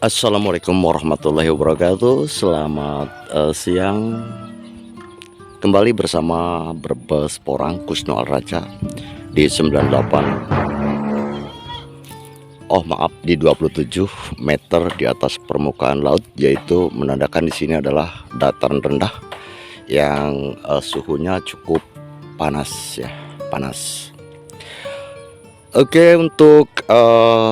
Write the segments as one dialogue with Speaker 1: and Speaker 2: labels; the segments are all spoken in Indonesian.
Speaker 1: Assalamualaikum warahmatullahi wabarakatuh. Selamat siang. Kembali bersama Brebes Porang Kusno Al Raja di 98, oh maaf, di 27 meter di atas permukaan laut, yaitu menandakan di sini adalah dataran rendah yang suhunya cukup panas ya, panas. Oke, untuk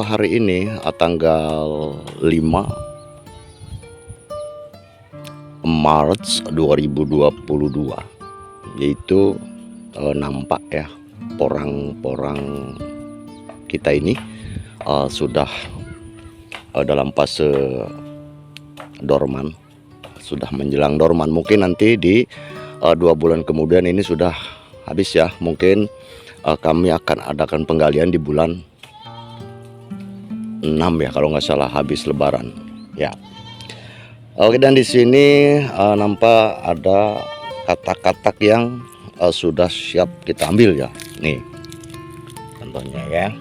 Speaker 1: hari ini tanggal 5 Maret 2022, yaitu nampak ya porang-porang kita ini sudah dalam fase dorman, sudah menjelang dorman. Mungkin nanti di 2 bulan kemudian ini sudah habis ya. Mungkin kami akan adakan penggalian di bulan 6 ya kalau nggak salah, habis lebaran ya. Oke, dan di sini nampak ada katak-katak yang sudah siap kita ambil ya. Nih contohnya ya,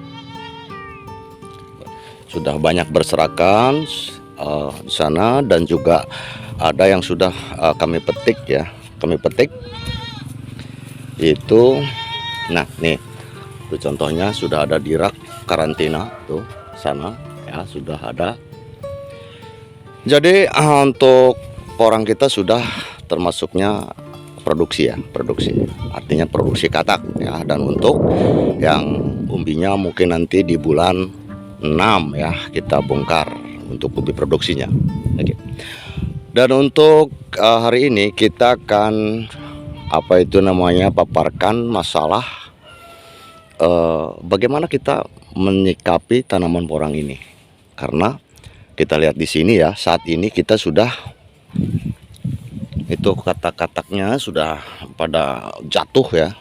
Speaker 1: sudah banyak berserakan di sana, dan juga ada yang sudah kami petik ya, kami petik itu. Nah nih tuh contohnya sudah ada di rak karantina tuh sana ya, sudah ada. Jadi untuk porang kita sudah termasuknya produksi ya, produksi artinya produksi katak ya. Dan untuk yang umbinya mungkin nanti di bulan 6 ya kita bongkar untuk umbi produksinya. Oke. Dan untuk hari ini kita akan paparkan masalah bagaimana kita menyikapi tanaman porang ini. Karena kita lihat di sini ya, saat ini kita sudah itu katak-kataknya sudah pada jatuh ya.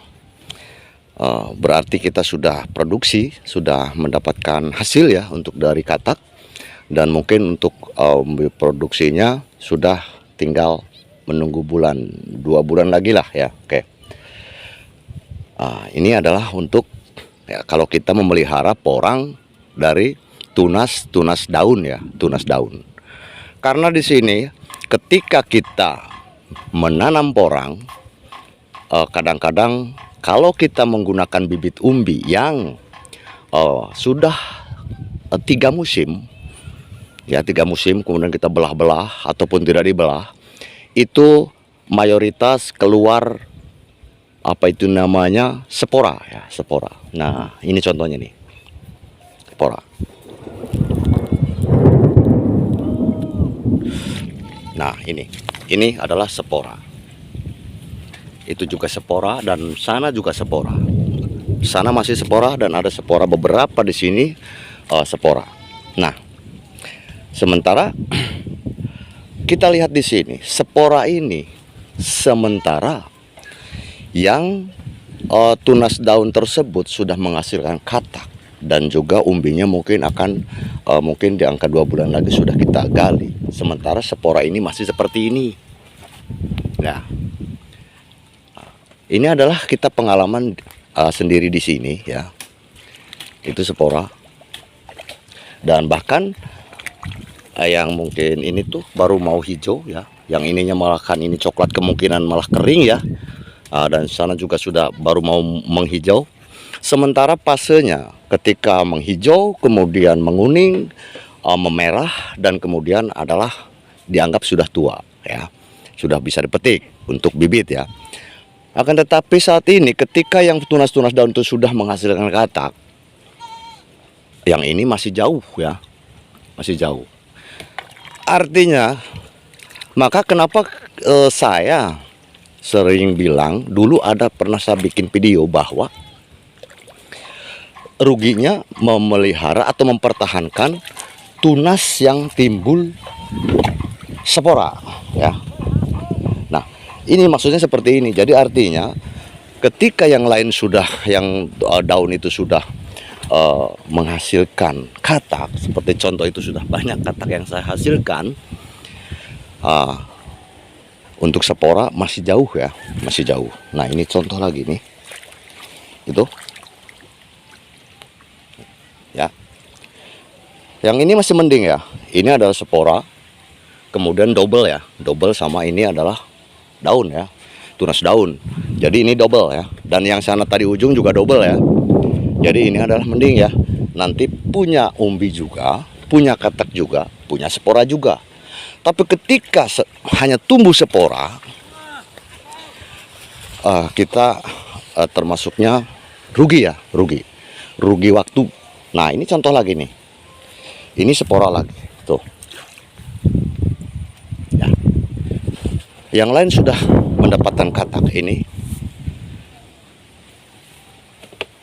Speaker 1: Berarti kita sudah produksi, sudah mendapatkan hasil ya untuk dari katak, dan mungkin untuk produksinya sudah tinggal menunggu 2 bulan lagi lah ya. Oke. Ini adalah untuk ya, kalau kita memelihara porang dari tunas daun ya, tunas daun. Karena di sini ketika kita menanam porang, kadang-kadang kalau kita menggunakan bibit umbi yang sudah 3 musim ya, 3 musim kemudian kita belah-belah ataupun tidak dibelah, itu mayoritas keluar spora ya, spora. Nah ini contohnya nih, spora. Nah ini adalah spora. Itu juga spora, dan sana juga spora. Sana masih spora dan ada spora beberapa di sini spora. Nah sementara kita lihat di sini spora ini, sementara yang tunas daun tersebut sudah menghasilkan katak, dan juga umbinya mungkin akan mungkin di angka 2 bulan lagi sudah kita gali. Sementara spora ini masih seperti ini. Nah ini adalah kita pengalaman sendiri di sini ya. Itu spora, dan bahkan yang mungkin ini tuh baru mau hijau ya, yang ininya malah kan ini coklat, kemungkinan malah kering ya. Dan sana juga sudah baru mau menghijau. Sementara fasenya ketika menghijau, kemudian menguning, memerah, dan kemudian adalah dianggap sudah tua ya, sudah bisa dipetik untuk bibit ya. Akan tetapi saat ini ketika yang tunas-tunas daun itu sudah menghasilkan katak, yang ini masih jauh ya, masih jauh. Artinya, maka kenapa saya sering bilang, dulu pernah saya bikin video bahwa ruginya memelihara atau mempertahankan tunas yang timbul spora ya. Nah ini maksudnya seperti ini. Jadi artinya ketika yang lain sudah, yang daun itu sudah menghasilkan katak, seperti contoh itu sudah banyak katak yang saya hasilkan, untuk spora masih jauh ya, masih jauh. Nah ini contoh lagi nih, itu ya. Yang ini masih mending ya. Ini adalah spora, kemudian double ya. Double sama ini adalah daun ya. Tunas daun. Jadi ini double ya. Dan yang sana tadi ujung juga double ya. Jadi ini adalah mending ya. Nanti punya umbi juga, punya katak juga, punya spora juga. Tapi ketika hanya tumbuh spora, kita termasuknya rugi ya, rugi waktu. Nah ini contoh lagi nih, ini spora lagi tuh ya. Yang lain sudah mendapatkan katak ini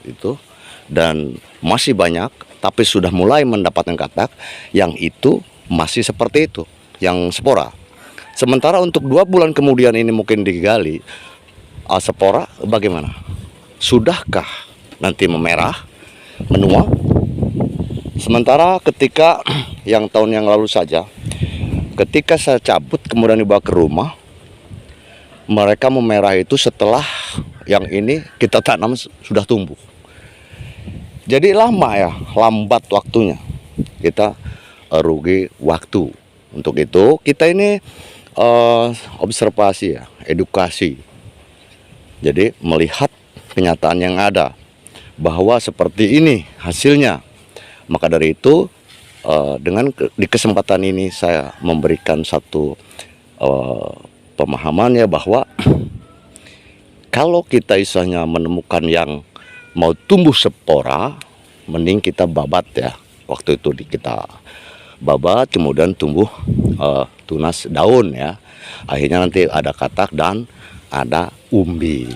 Speaker 1: itu, dan masih banyak tapi sudah mulai mendapatkan katak. Yang itu masih seperti itu, yang spora. Sementara untuk 2 bulan kemudian ini mungkin digali, spora bagaimana? Sudahkah nanti memerah, menua? Sementara ketika yang tahun yang lalu saja, ketika saya cabut kemudian dibawa ke rumah, mereka memerah itu setelah yang ini kita tanam sudah tumbuh. Jadi lama ya, lambat waktunya. Kita rugi waktu. Untuk itu kita ini observasi ya, edukasi. Jadi melihat kenyataan yang ada, bahwa seperti ini hasilnya. Maka dari itu di kesempatan ini saya memberikan satu pemahamannya, bahwa kalau kita istilahnya menemukan yang mau tumbuh spora, mending kita babat ya. Waktu itu kita babat, kemudian tumbuh tunas daun ya. Akhirnya nanti ada katak dan ada umbi.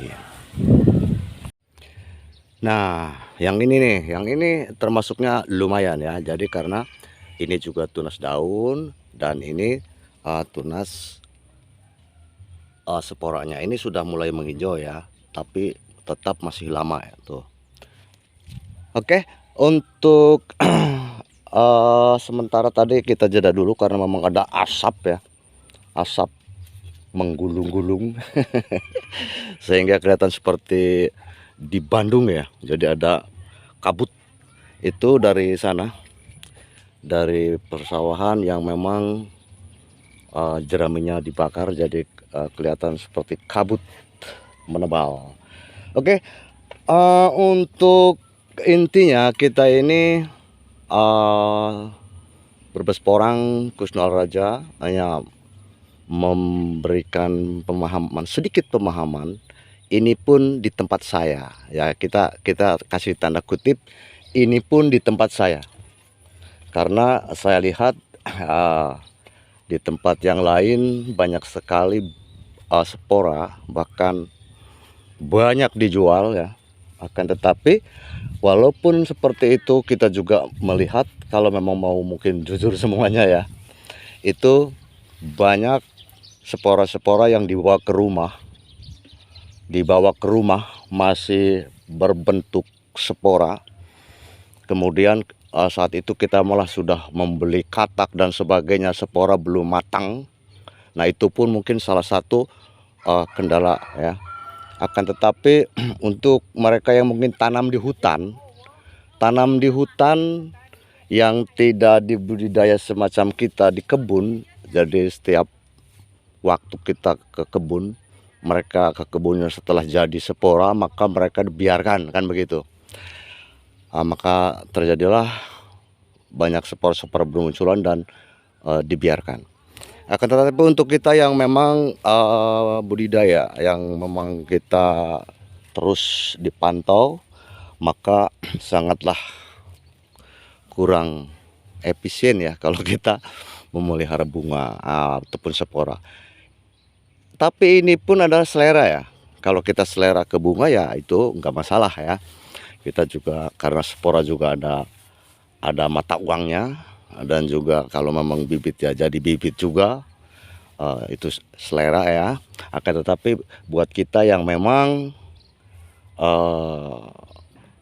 Speaker 1: Nah, yang ini nih, yang ini termasuknya lumayan ya. Jadi karena ini juga tunas daun dan ini tunas sporanya. Ini sudah mulai menghijau ya, tapi tetap masih lama ya tuh. Oke, untuk sementara tadi kita jeda dulu karena memang ada asap ya, asap menggulung-gulung sehingga kelihatan seperti di Bandung ya. Jadi ada kabut itu dari sana, dari persawahan yang memang jeraminya dibakar, jadi kelihatan seperti kabut menebal. Oke, untuk intinya kita ini berbesporang Kusnul Raja hanya memberikan pemahaman, sedikit pemahaman. Ini pun di tempat saya ya, kita kasih tanda kutip, ini pun di tempat saya, karena saya lihat di tempat yang lain banyak sekali spora, bahkan banyak dijual ya. Akan tetapi walaupun seperti itu, kita juga melihat, kalau memang mau mungkin jujur semuanya ya, itu banyak spora-spora yang dibawa ke rumah masih berbentuk spora. Kemudian saat itu kita malah sudah membeli katak dan sebagainya, spora belum matang. Nah itu pun mungkin salah satu kendala ya. Akan tetapi untuk mereka yang mungkin tanam di hutan yang tidak dibudidaya semacam kita di kebun, jadi setiap waktu kita ke kebun, mereka ke kebunnya setelah jadi spora, maka mereka dibiarkan kan begitu. Maka terjadilah banyak spora-spora bermunculan dan dibiarkan. Akan tetapi untuk kita yang memang budidaya, yang memang kita terus dipantau, maka sangatlah kurang efisien ya kalau kita memelihara bunga ataupun spora. Tapi ini pun adalah selera ya. Kalau kita selera ke bunga ya itu enggak masalah ya. Kita juga karena spora juga ada mata uangnya, dan juga kalau memang bibit ya jadi bibit juga, itu selera ya. Akan tetapi buat kita yang memang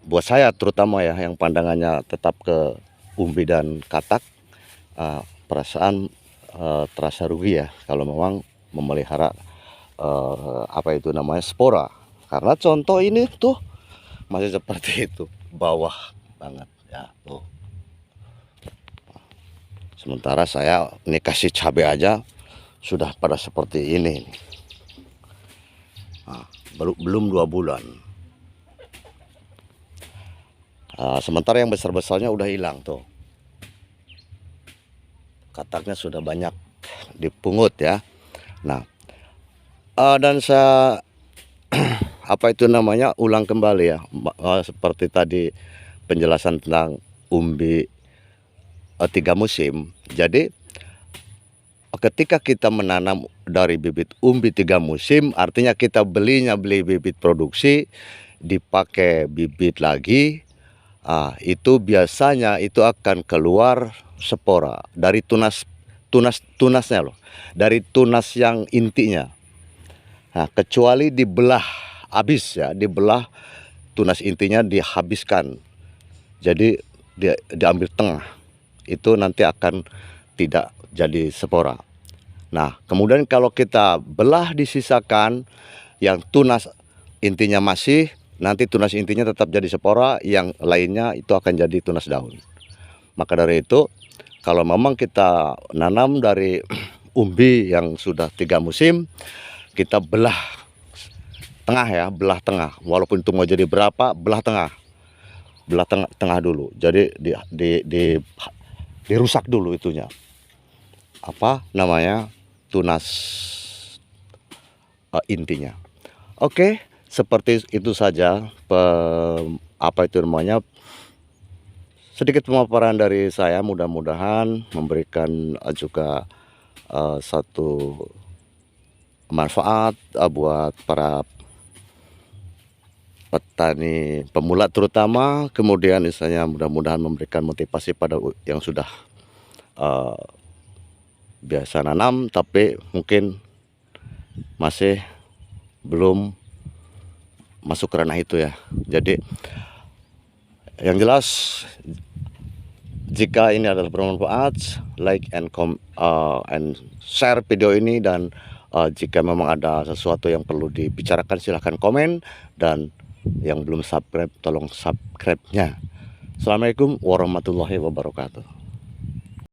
Speaker 1: buat saya terutama ya, yang pandangannya tetap ke umbi dan katak, perasaan terasa rugi ya kalau memang memelihara apa itu namanya spora. Karena contoh ini tuh masih seperti itu, bawah banget ya tuh. Sementara saya ini kasih cabai aja sudah pada seperti ini. Nah, belum 2 bulan. Sementara yang besar-besarnya udah hilang tuh. Kataknya sudah banyak dipungut ya. Nah, dan saya apa itu namanya ulang kembali ya, seperti tadi penjelasan tentang umbi 3 musim. Jadi ketika kita menanam dari bibit umbi 3 musim, artinya kita beli bibit produksi, dipakai bibit lagi, itu biasanya itu akan keluar spora dari tunasnya loh, dari tunas yang intinya. Nah, kecuali dibelah habis ya, dibelah tunas intinya dihabiskan. Jadi diambil tengah. Itu nanti akan tidak jadi spora. Nah, kemudian kalau kita belah disisakan yang tunas intinya masih, nanti tunas intinya tetap jadi spora, yang lainnya itu akan jadi tunas daun. Maka dari itu, kalau memang kita nanam dari umbi yang sudah 3 musim, kita belah tengah ya, belah tengah. Walaupun itu mau jadi berapa, belah tengah. Belah tengah dulu. Jadi dirusak dulu itunya. Apa namanya? Tunas intinya. Oke, seperti itu saja apa itu namanya? Sedikit pemaparan dari saya, mudah-mudahan memberikan juga satu manfaat buat para petani pemula terutama, kemudian misalnya mudah-mudahan memberikan motivasi pada yang sudah biasa nanam tapi mungkin masih belum masuk ke ranah itu ya. Jadi yang jelas, jika ini adalah bermanfaat, like and share video ini, dan jika memang ada sesuatu yang perlu dibicarakan silahkan komen, dan yang belum subscribe tolong subscribe-nya. Assalamualaikum warahmatullahi wabarakatuh.